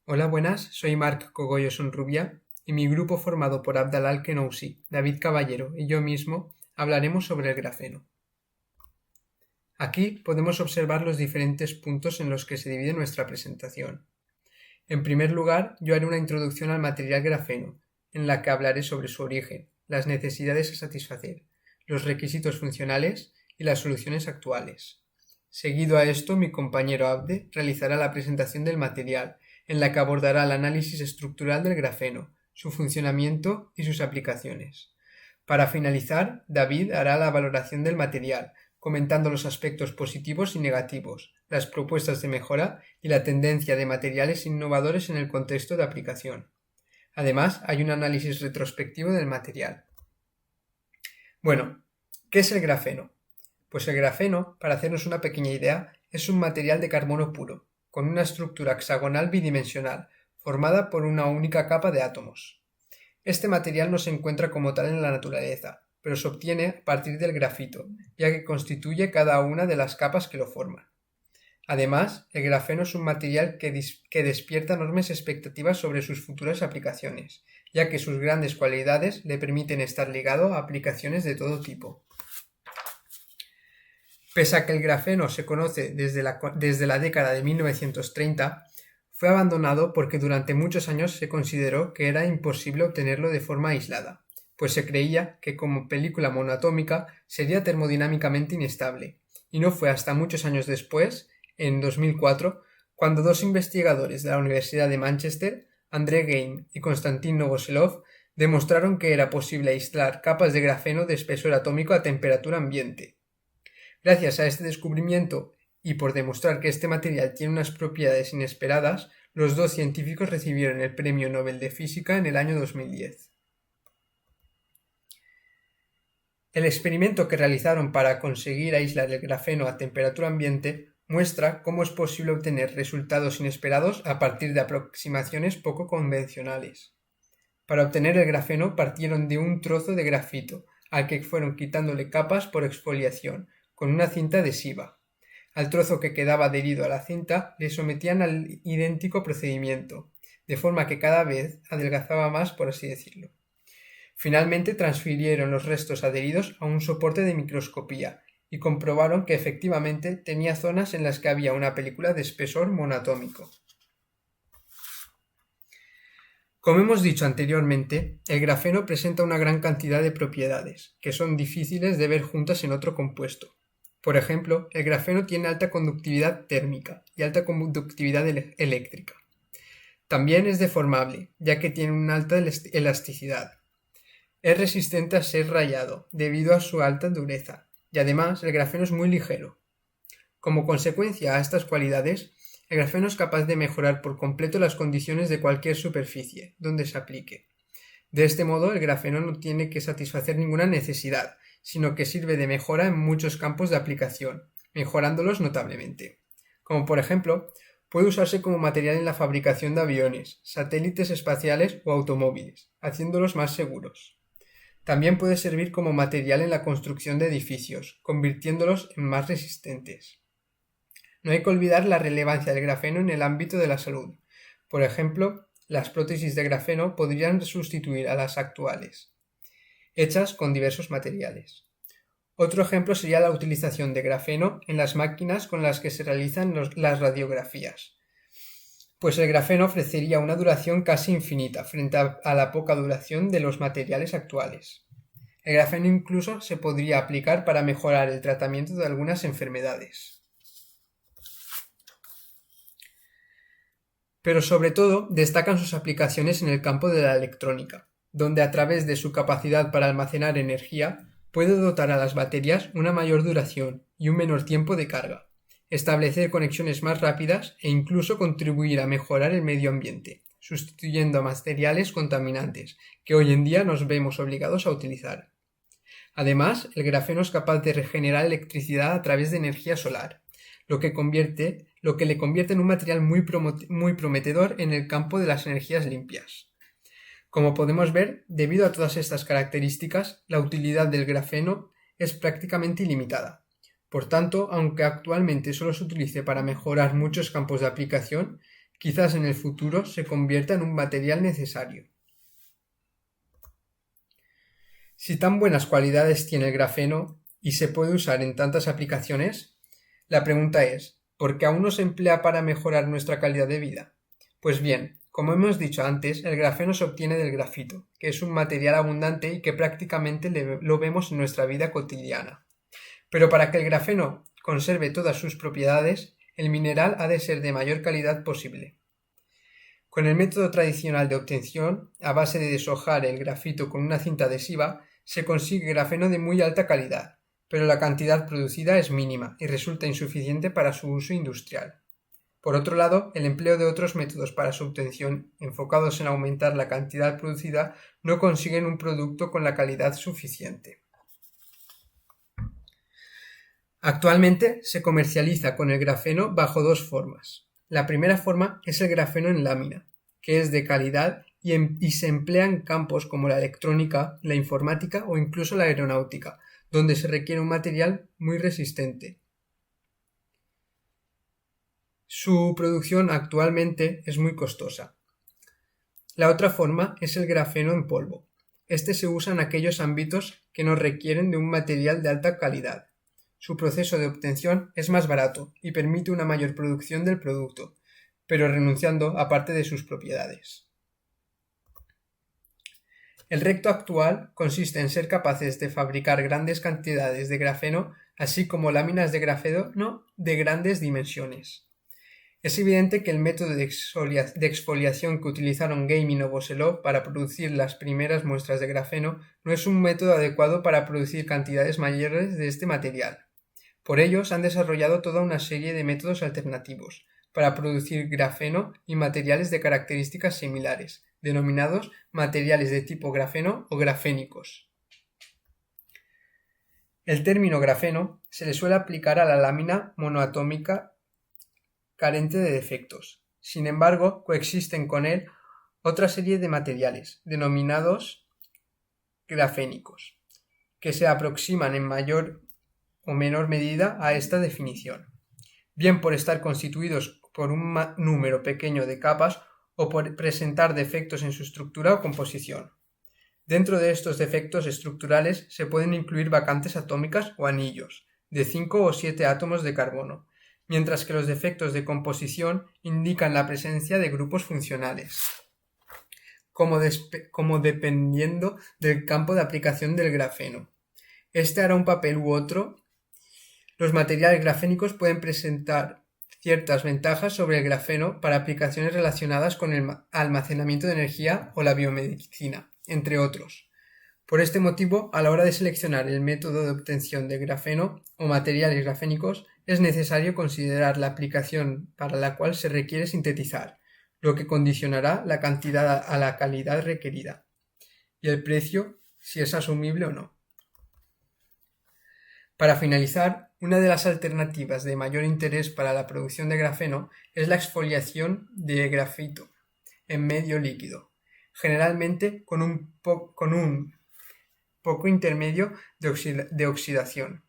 Hola, buenas, soy Marc Cogollo Sonrubia y mi grupo formado por Abdalal Kenousi, David Caballero y yo mismo hablaremos sobre el grafeno. Aquí podemos observar los diferentes puntos en los que se divide nuestra presentación. En primer lugar, yo haré una introducción al material grafeno, en la que hablaré sobre su origen, las necesidades a satisfacer, los requisitos funcionales y las soluciones actuales. Seguido a esto, mi compañero Abde realizará la presentación del material, en la que abordará el análisis estructural del grafeno, su funcionamiento y sus aplicaciones. Para finalizar, David hará la valoración del material, comentando los aspectos positivos y negativos, las propuestas de mejora y la tendencia de materiales innovadores en el contexto de aplicación. Además, hay un análisis retrospectivo del material. Bueno, ¿qué es el grafeno? Pues el grafeno, para hacernos una pequeña idea, es un material de carbono puro, con una estructura hexagonal bidimensional, formada por una única capa de átomos. Este material no se encuentra como tal en la naturaleza, pero se obtiene a partir del grafito, ya que constituye cada una de las capas que lo forman. Además, el grafeno es un material que despierta enormes expectativas sobre sus futuras aplicaciones, ya que sus grandes cualidades le permiten estar ligado a aplicaciones de todo tipo. Pese a que el grafeno se conoce desde la década de 1930, fue abandonado porque durante muchos años se consideró que era imposible obtenerlo de forma aislada, pues se creía que como película monoatómica sería termodinámicamente inestable, y no fue hasta muchos años después, en 2004, cuando dos investigadores de la Universidad de Manchester, André Geim y Konstantin Novoselov, demostraron que era posible aislar capas de grafeno de espesor atómico a temperatura ambiente. Gracias a este descubrimiento y por demostrar que este material tiene unas propiedades inesperadas, los dos científicos recibieron el Premio Nobel de Física en el año 2010. El experimento que realizaron para conseguir aislar el grafeno a temperatura ambiente muestra cómo es posible obtener resultados inesperados a partir de aproximaciones poco convencionales. Para obtener el grafeno partieron de un trozo de grafito, al que fueron quitándole capas por exfoliación, con una cinta adhesiva. Al trozo que quedaba adherido a la cinta le sometían al idéntico procedimiento, de forma que cada vez adelgazaba más, por así decirlo. Finalmente transfirieron los restos adheridos a un soporte de microscopía y comprobaron que efectivamente tenía zonas en las que había una película de espesor monoatómico. Como hemos dicho anteriormente, el grafeno presenta una gran cantidad de propiedades, que son difíciles de ver juntas en otro compuesto. Por ejemplo, el grafeno tiene alta conductividad térmica y alta conductividad eléctrica. También es deformable, ya que tiene una alta elasticidad. Es resistente a ser rayado, debido a su alta dureza, y además el grafeno es muy ligero. Como consecuencia a estas cualidades, el grafeno es capaz de mejorar por completo las condiciones de cualquier superficie donde se aplique. De este modo, el grafeno no tiene que satisfacer ninguna necesidad, sino que sirve de mejora en muchos campos de aplicación, mejorándolos notablemente. Como por ejemplo, puede usarse como material en la fabricación de aviones, satélites espaciales o automóviles, haciéndolos más seguros. También puede servir como material en la construcción de edificios, convirtiéndolos en más resistentes. No hay que olvidar la relevancia del grafeno en el ámbito de la salud. Por ejemplo, las prótesis de grafeno podrían sustituir a las actuales, hechas con diversos materiales. Otro ejemplo sería la utilización de grafeno en las máquinas con las que se realizan las radiografías, pues el grafeno ofrecería una duración casi infinita frente a la poca duración de los materiales actuales. El grafeno incluso se podría aplicar para mejorar el tratamiento de algunas enfermedades. Pero sobre todo destacan sus aplicaciones en el campo de la electrónica, donde a través de su capacidad para almacenar energía puede dotar a las baterías una mayor duración y un menor tiempo de carga, establecer conexiones más rápidas e incluso contribuir a mejorar el medio ambiente, sustituyendo a materiales contaminantes que hoy en día nos vemos obligados a utilizar. Además, el grafeno es capaz de regenerar electricidad a través de energía solar, lo que le convierte en un material muy prometedor en el campo de las energías limpias. Como podemos ver, debido a todas estas características, la utilidad del grafeno es prácticamente ilimitada. Por tanto, aunque actualmente solo se utilice para mejorar muchos campos de aplicación, Quizás en el futuro se convierta en un material necesario. Si tan buenas cualidades tiene el grafeno y se puede usar en tantas aplicaciones, la pregunta es, ¿por qué aún no se emplea para mejorar nuestra calidad de vida? Pues bien, como hemos dicho antes, el grafeno se obtiene del grafito, que es un material abundante y que prácticamente lo vemos en nuestra vida cotidiana. Pero para que el grafeno conserve todas sus propiedades, el mineral ha de ser de mayor calidad posible. Con el método tradicional de obtención, a base de deshojar el grafito con una cinta adhesiva, se consigue grafeno de muy alta calidad, pero la cantidad producida es mínima y resulta insuficiente para su uso industrial. Por otro lado, el empleo de otros métodos para su obtención, enfocados en aumentar la cantidad producida, no consiguen un producto con la calidad suficiente. Actualmente se comercializa con el grafeno bajo dos formas. La primera forma es el grafeno en lámina, que es de calidad y se emplea en campos como la electrónica, la informática o incluso la aeronáutica, donde se requiere un material muy resistente. Su producción actualmente es muy costosa. La otra forma es el grafeno en polvo. Este se usa en aquellos ámbitos que no requieren de un material de alta calidad. Su proceso de obtención es más barato y permite una mayor producción del producto, pero renunciando a parte de sus propiedades. El reto actual consiste en ser capaces de fabricar grandes cantidades de grafeno, así como láminas de grafeno de grandes dimensiones. Es evidente que el método de exfoliación que utilizaron Gaming o Boselov para producir las primeras muestras de grafeno no es un método adecuado para producir cantidades mayores de este material. Por ello, se han desarrollado toda una serie de métodos alternativos para producir grafeno y materiales de características similares, denominados materiales de tipo grafeno o grafénicos. El término grafeno se le suele aplicar a la lámina monoatómica carente de defectos. Sin embargo, coexisten con él otra serie de materiales, denominados grafénicos, que se aproximan en mayor o menor medida a esta definición, bien por estar constituidos por un número pequeño de capas o por presentar defectos en su estructura o composición. Dentro de estos defectos estructurales se pueden incluir vacantes atómicas o anillos, de 5 o 7 átomos de carbono, mientras que los defectos de composición indican la presencia de grupos funcionales, como dependiendo del campo de aplicación del grafeno. Este hará un papel u otro. Los materiales grafénicos pueden presentar ciertas ventajas sobre el grafeno para aplicaciones relacionadas con el almacenamiento de energía o la biomedicina, entre otros. Por este motivo, a la hora de seleccionar el método de obtención de grafeno o materiales grafénicos, es necesario considerar la aplicación para la cual se requiere sintetizar, lo que condicionará la cantidad a la calidad requerida, y el precio, si es asumible o no. Para finalizar, una de las alternativas de mayor interés para la producción de grafeno es la exfoliación de grafito en medio líquido, generalmente con un poco intermedio de oxidación.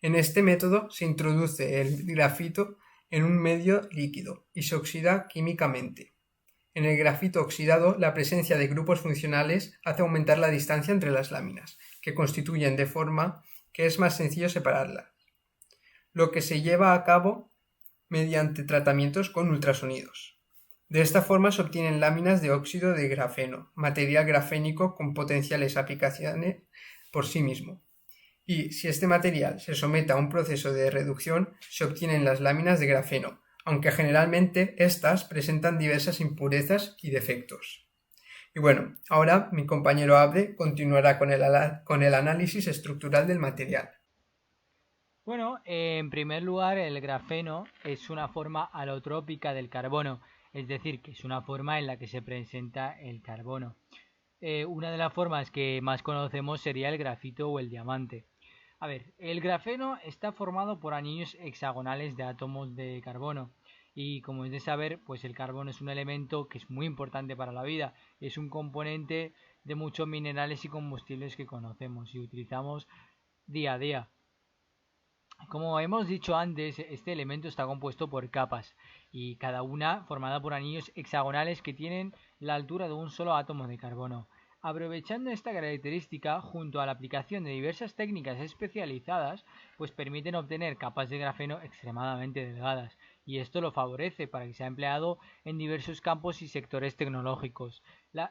En este método se introduce el grafito en un medio líquido y se oxida químicamente. En el grafito oxidado, la presencia de grupos funcionales hace aumentar la distancia entre las láminas, que constituyen de forma que es más sencillo separarla, lo que se lleva a cabo mediante tratamientos con ultrasonidos. De esta forma se obtienen láminas de óxido de grafeno, material grafénico con potenciales aplicaciones por sí mismo. Y si este material se somete a un proceso de reducción, se obtienen las láminas de grafeno, aunque generalmente estas presentan diversas impurezas y defectos. Y bueno, ahora mi compañero Abre continuará con el análisis estructural del material. Bueno, en primer lugar, el grafeno es una forma alotrópica del carbono, es decir, que es una forma en la que se presenta el carbono. Una de las formas que más conocemos sería el grafito o el diamante. A ver, el grafeno está formado por anillos hexagonales de átomos de carbono. Y como es de saber, pues el carbono es un elemento que es muy importante para la vida. Es un componente de muchos minerales y combustibles que conocemos y utilizamos día a día. Como hemos dicho antes, este elemento está compuesto por capas y cada una formada por anillos hexagonales que tienen la altura de un solo átomo de carbono. Aprovechando esta característica, junto a la aplicación de diversas técnicas especializadas, pues permiten obtener capas de grafeno extremadamente delgadas, y esto lo favorece para que sea empleado en diversos campos y sectores tecnológicos.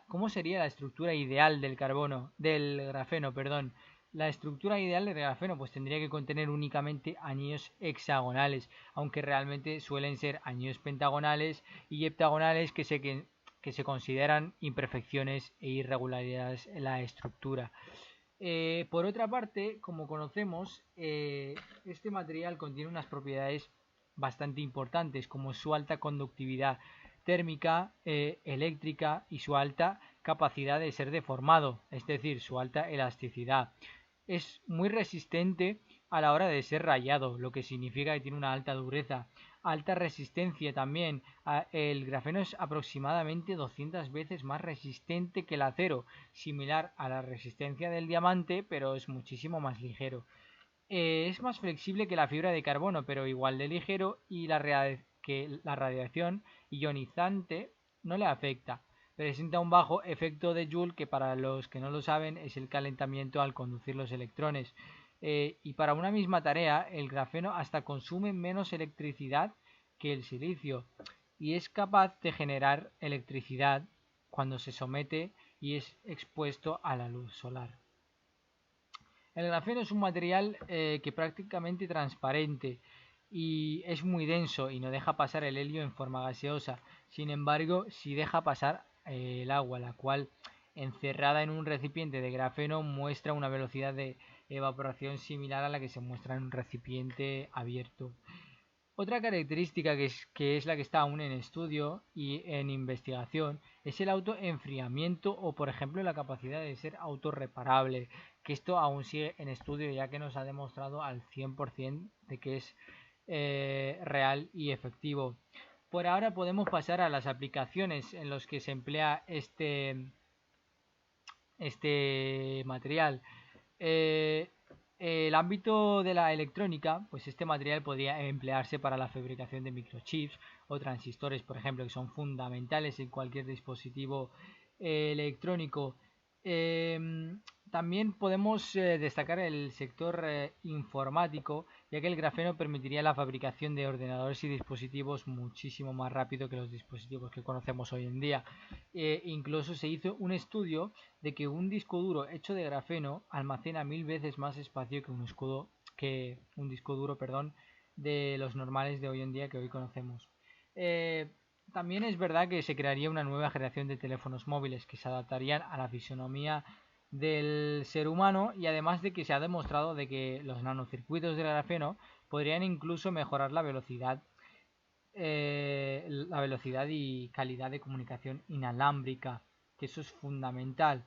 ¿Cómo sería la estructura ideal del grafeno, perdón? La estructura ideal del grafeno pues tendría que contener únicamente anillos hexagonales, aunque realmente suelen ser anillos pentagonales y heptagonales que se consideran imperfecciones e irregularidades en la estructura. Por otra parte, como conocemos, este material contiene unas propiedades bastante importantes, como su alta conductividad térmica, eléctrica y su alta capacidad de ser deformado, es decir, su alta elasticidad. Es muy resistente a la hora de ser rayado, lo que significa que tiene una alta dureza, alta resistencia también. El grafeno es aproximadamente 200 veces más resistente que el acero, similar a la resistencia del diamante, pero es muchísimo más ligero. Es más flexible que la fibra de carbono, pero igual de ligero, y que la radiación ionizante no le afecta. Presenta un bajo efecto de Joule, que para los que no lo saben es el calentamiento al conducir los electrones. Y para una misma tarea, el grafeno hasta consume menos electricidad que el silicio y es capaz de generar electricidad cuando se somete y es expuesto a la luz solar. El grafeno es un material que prácticamente transparente y es muy denso y no deja pasar el helio en forma gaseosa. Sin embargo, sí deja pasar el agua, la cual encerrada en un recipiente de grafeno muestra una velocidad de evaporación similar a la que se muestra en un recipiente abierto. Otra característica que es la que está aún en estudio y en investigación es el autoenfriamiento o, por ejemplo, la capacidad de ser autorreparable, que esto aún sigue en estudio ya que nos ha demostrado al 100% de que es real y efectivo. Por ahora podemos pasar a las aplicaciones en las que se emplea este material. El ámbito de la electrónica, pues este material podría emplearse para la fabricación de microchips o transistores, por ejemplo, que son fundamentales en cualquier dispositivo electrónico. También podemos destacar el sector informático, ya que el grafeno permitiría la fabricación de ordenadores y dispositivos muchísimo más rápido que los dispositivos que conocemos hoy en día. Incluso se hizo un estudio de que un disco duro hecho de grafeno almacena 1000 veces más espacio que un disco duro, perdón, de los normales de hoy en día que hoy conocemos. También es verdad que se crearía una nueva generación de teléfonos móviles que se adaptarían a la fisonomía del ser humano, y además de que se ha demostrado de que los nanocircuitos del grafeno podrían incluso mejorar la velocidad y calidad de comunicación inalámbrica, que eso es fundamental.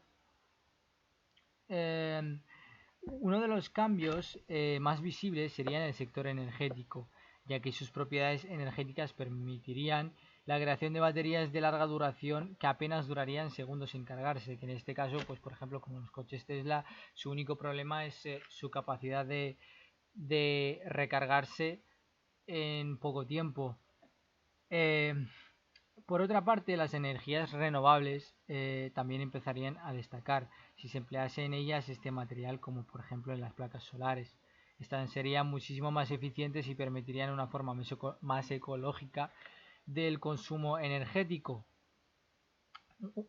Uno de los cambios más visibles sería en el sector energético, ya que sus propiedades energéticas permitirían la creación de baterías de larga duración que apenas durarían segundos en cargarse, que en este caso, pues por ejemplo, como los coches Tesla, su único problema es su capacidad de recargarse en poco tiempo. Eh, por otra parte, las energías renovables también empezarían a destacar si se emplease en ellas este material, como por ejemplo en las placas solares. Estas serían muchísimo más eficientes y permitirían una forma más ecológica del consumo energético.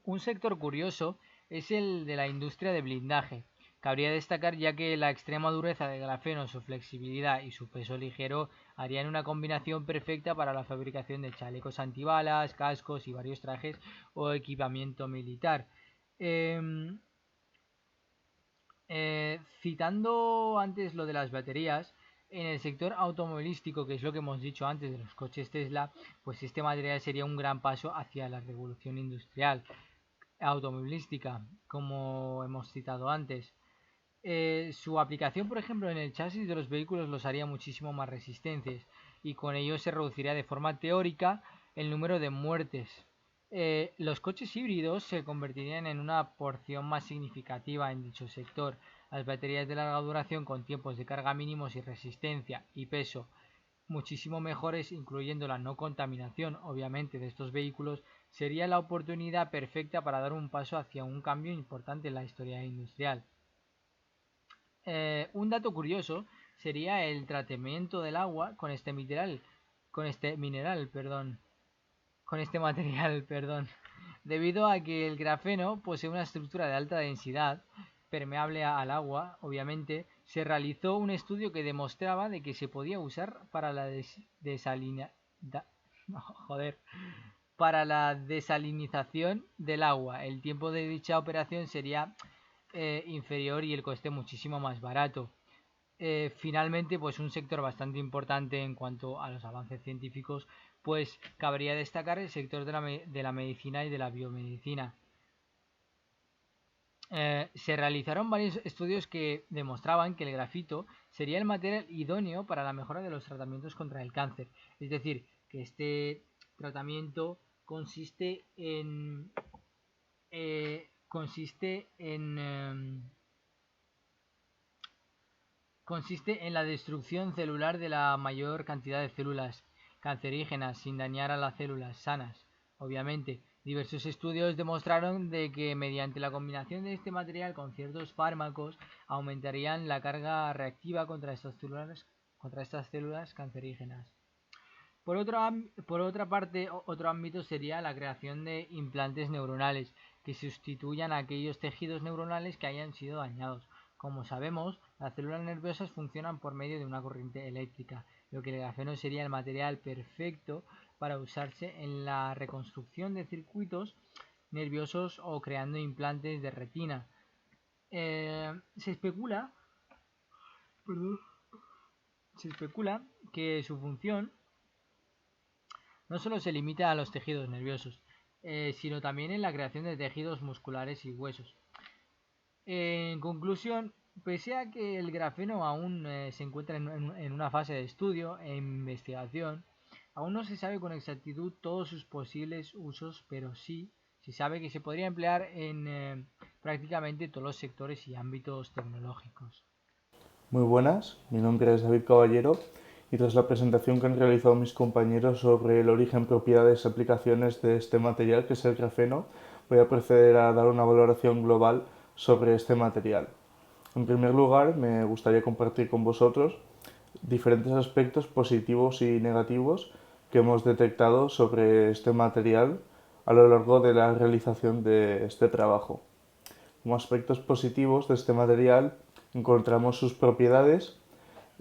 Un sector curioso es el de la industria de blindaje. Cabría destacar ya que la extrema dureza de grafeno, su flexibilidad y su peso ligero harían una combinación perfecta para la fabricación de chalecos antibalas, cascos y varios trajes o equipamiento militar. Citando antes lo de las baterías, en el sector automovilístico, que es lo que hemos dicho antes de los coches Tesla, pues este material sería un gran paso hacia la revolución industrial automovilística, como hemos citado antes. Su aplicación, por ejemplo, en el chasis de los vehículos los haría muchísimo más resistentes, y con ello se reduciría de forma teórica el número de muertes. Los coches híbridos se convertirían en una porción más significativa en dicho sector, Las baterías de larga duración con tiempos de carga mínimos y resistencia y peso muchísimo mejores, incluyendo la no contaminación, obviamente, de estos vehículos, sería la oportunidad perfecta para dar un paso hacia un cambio importante en la historia industrial. Un dato curioso sería el tratamiento del agua con este material, perdón, debido a que el grafeno posee una estructura de alta densidad, permeable al agua, obviamente, se realizó un estudio que demostraba de que se podía usar para la para la desalinización del agua. El tiempo de dicha operación sería inferior y el coste muchísimo más barato. Finalmente, pues un sector bastante importante en cuanto a los avances científicos, pues cabría destacar el sector de la medicina y de la biomedicina. Se realizaron varios estudios que demostraban que el grafito sería el material idóneo para la mejora de los tratamientos contra el cáncer. Es decir, que este tratamiento consiste en la destrucción celular de la mayor cantidad de células cancerígenas sin dañar a las células sanas. Obviamente, diversos estudios demostraron de que mediante la combinación de este material con ciertos fármacos aumentarían la carga reactiva contra estas células cancerígenas. Por otra parte, otro ámbito sería la creación de implantes neuronales que sustituyan a aquellos tejidos neuronales que hayan sido dañados. Como sabemos, las células nerviosas funcionan por medio de una corriente eléctrica, lo que el grafeno sería el material perfecto para usarse en la reconstrucción de circuitos nerviosos o creando implantes de retina. Se especula que su función no solo se limita a los tejidos nerviosos, sino también en la creación de tejidos musculares y huesos. En conclusión, pese a que el grafeno aún se encuentra en una fase de estudio e investigación, aún no se sabe con exactitud todos sus posibles usos, pero sí se sabe que se podría emplear en prácticamente todos los sectores y ámbitos tecnológicos. Muy buenas, mi nombre es David Caballero y tras la presentación que han realizado mis compañeros sobre el origen, propiedades y aplicaciones de este material, que es el grafeno, voy a proceder a dar una valoración global sobre este material. En primer lugar, me gustaría compartir con vosotros diferentes aspectos positivos y negativos que hemos detectado sobre este material a lo largo de la realización de este trabajo. Como aspectos positivos de este material encontramos sus propiedades,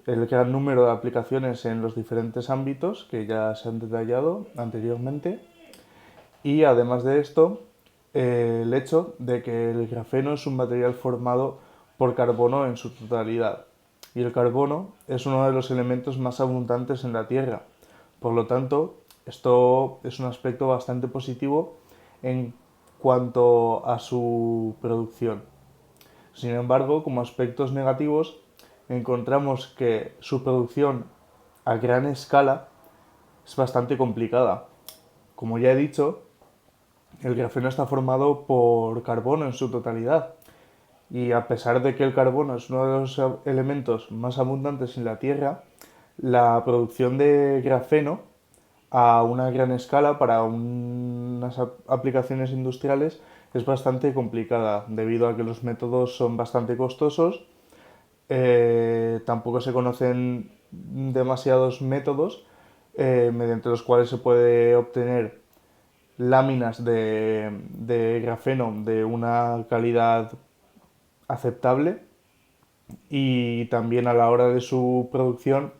el gran número de aplicaciones en los diferentes ámbitos que ya se han detallado anteriormente y además de esto el hecho de que el grafeno es un material formado por carbono en su totalidad y el carbono es uno de los elementos más abundantes en la Tierra. Por lo tanto, esto es un aspecto bastante positivo en cuanto a su producción. Sin embargo, como aspectos negativos, encontramos que su producción a gran escala es bastante complicada. Como ya he dicho, el grafeno está formado por carbono en su totalidad y a pesar de que el carbono es uno de los elementos más abundantes en la Tierra, la producción de grafeno a una gran escala para unas aplicaciones industriales es bastante complicada debido a que los métodos son bastante costosos. Tampoco se conocen demasiados métodos mediante los cuales se puede obtener láminas de grafeno de una calidad aceptable y también a la hora de su producción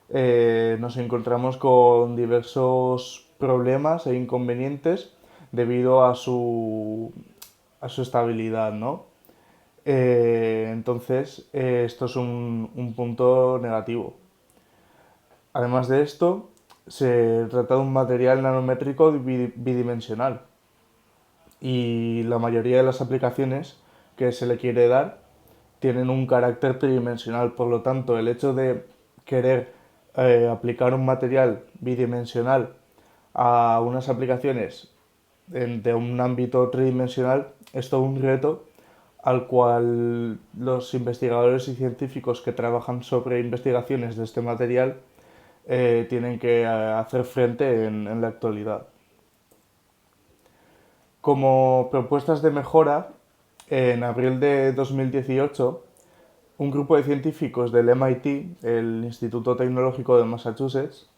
nos encontramos con diversos problemas e inconvenientes debido a su estabilidad, ¿no? Entonces, esto es un punto negativo. Además de esto, se trata de un material nanométrico bidimensional y la mayoría de las aplicaciones que se le quiere dar tienen un carácter tridimensional. Por lo tanto, el hecho de querer aplicar un material bidimensional a unas aplicaciones de un ámbito tridimensional es todo un reto al cual los investigadores y científicos que trabajan sobre investigaciones de este material tienen que hacer frente en la actualidad. Como propuestas de mejora, en abril de 2018, un grupo de científicos del MIT, el Instituto Tecnológico de Massachusetts,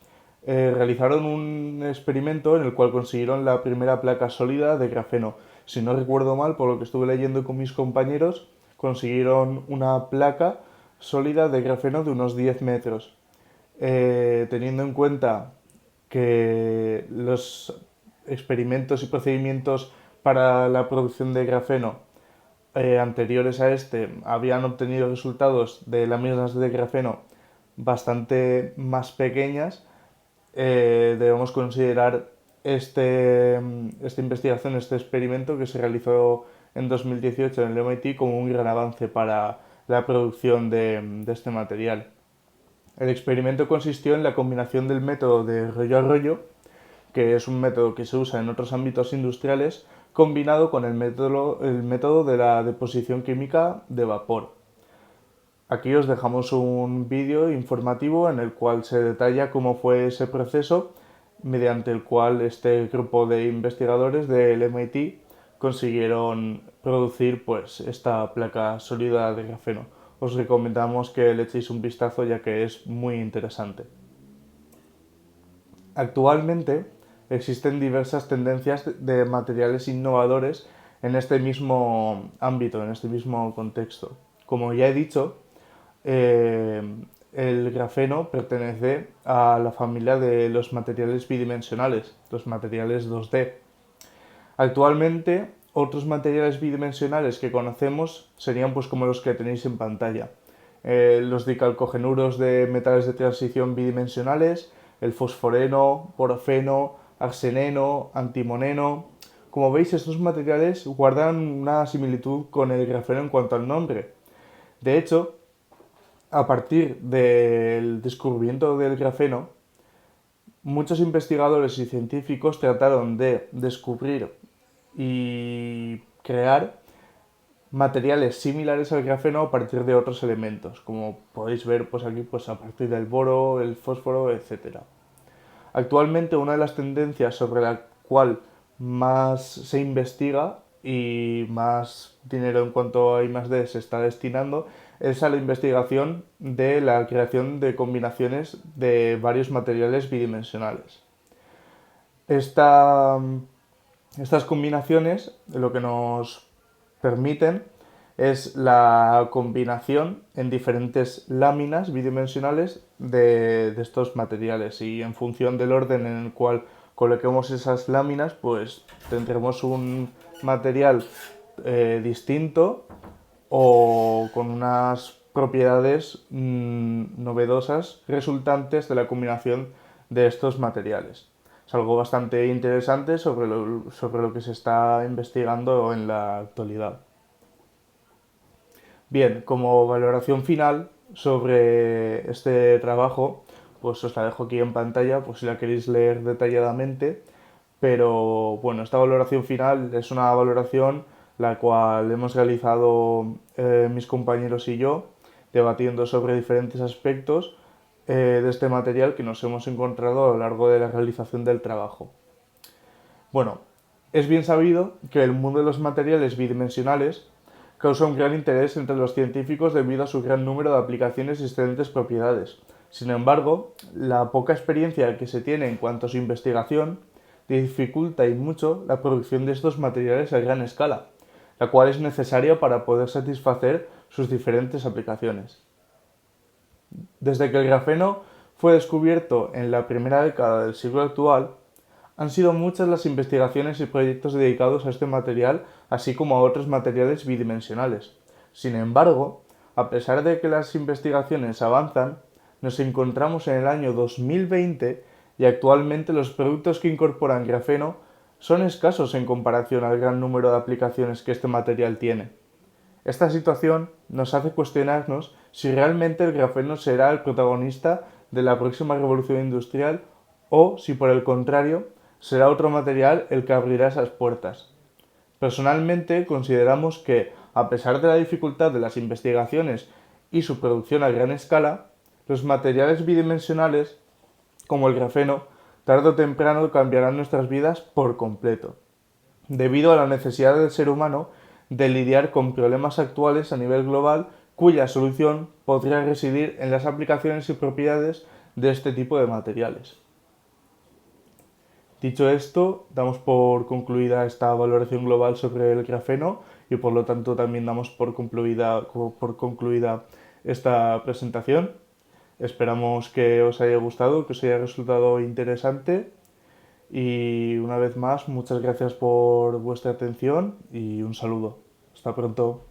realizaron un experimento en el cual consiguieron la primera placa sólida de grafeno. Si no recuerdo mal, por lo que estuve leyendo con mis compañeros, consiguieron una placa sólida de grafeno de unos 10 metros. Teniendo en cuenta que los experimentos y procedimientos para la producción de grafeno anteriores a este habían obtenido resultados de láminas de grafeno bastante más pequeñas, debemos considerar esta investigación, este experimento que se realizó en 2018 en el MIT como un gran avance para la producción de este material. El experimento consistió en la combinación del método de rollo a rollo, que es un método que se usa en otros ámbitos industriales, combinado con el método de la deposición química de vapor. Aquí os dejamos un vídeo informativo en el cual se detalla cómo fue ese proceso, mediante el cual este grupo de investigadores del MIT consiguieron producir pues esta placa sólida de grafeno. Os recomendamos que le echéis un vistazo ya que es muy interesante. Actualmente existen diversas tendencias de materiales innovadores en este mismo ámbito, en este mismo contexto. Como ya he dicho, el grafeno pertenece a la familia de los materiales bidimensionales, los materiales 2D. Actualmente, otros materiales bidimensionales que conocemos serían pues como los que tenéis en pantalla. Los dicalcogenuros de metales de transición bidimensionales, el fosforeno, porofeno, arseneno, antimoneno. Como veis, estos materiales guardan una similitud con el grafeno en cuanto al nombre. De hecho, a partir del descubrimiento del grafeno, muchos investigadores y científicos trataron de descubrir y crear materiales similares al grafeno a partir de otros elementos, como podéis ver pues aquí pues a partir del boro, el fósforo, etc. Actualmente una de las tendencias sobre la cual más se investiga y más dinero en cuanto a I+D se está destinando es a la investigación de la creación de combinaciones de varios materiales bidimensionales. Estas combinaciones lo que nos permiten es la combinación en diferentes láminas bidimensionales de estos materiales, y en función del orden en el cual coloquemos esas láminas pues tendremos un material distinto o con unas propiedades novedosas resultantes de la combinación de estos materiales. Es algo bastante interesante sobre lo que se está investigando en la actualidad. Bien, como valoración final sobre este trabajo, pues os la dejo aquí en pantalla, pues si la queréis leer detalladamente. Pero bueno, esta valoración final es una valoración la cual hemos realizado mis compañeros y yo, debatiendo sobre diferentes aspectos de este material que nos hemos encontrado a lo largo de la realización del trabajo. Bueno, es bien sabido que el mundo de los materiales bidimensionales causa un gran interés entre los científicos debido a su gran número de aplicaciones y excelentes propiedades. Sin embargo, la poca experiencia que se tiene en cuanto a su investigación dificulta y mucho la producción de estos materiales a gran escala, la cual es necesaria para poder satisfacer sus diferentes aplicaciones. Desde que el grafeno fue descubierto en la primera década del siglo actual, han sido muchas las investigaciones y proyectos dedicados a este material, así como a otros materiales bidimensionales. Sin embargo, a pesar de que las investigaciones avanzan, nos encontramos en el año 2020 y actualmente los productos que incorporan grafeno son escasos en comparación al gran número de aplicaciones que este material tiene. Esta situación nos hace cuestionarnos si realmente el grafeno será el protagonista de la próxima revolución industrial o si por el contrario será otro material el que abrirá esas puertas. Personalmente consideramos que, A pesar de la dificultad de las investigaciones y su producción a gran escala, los materiales bidimensionales, como el grafeno, tarde o temprano cambiarán nuestras vidas por completo, debido a la necesidad del ser humano de lidiar con problemas actuales a nivel global cuya solución podría residir en las aplicaciones y propiedades de este tipo de materiales. Dicho esto, damos por concluida esta valoración global sobre el grafeno y por lo tanto también damos por concluida esta presentación. Esperamos que os haya gustado, que os haya resultado interesante y una vez más muchas gracias por vuestra atención y un saludo. Hasta pronto.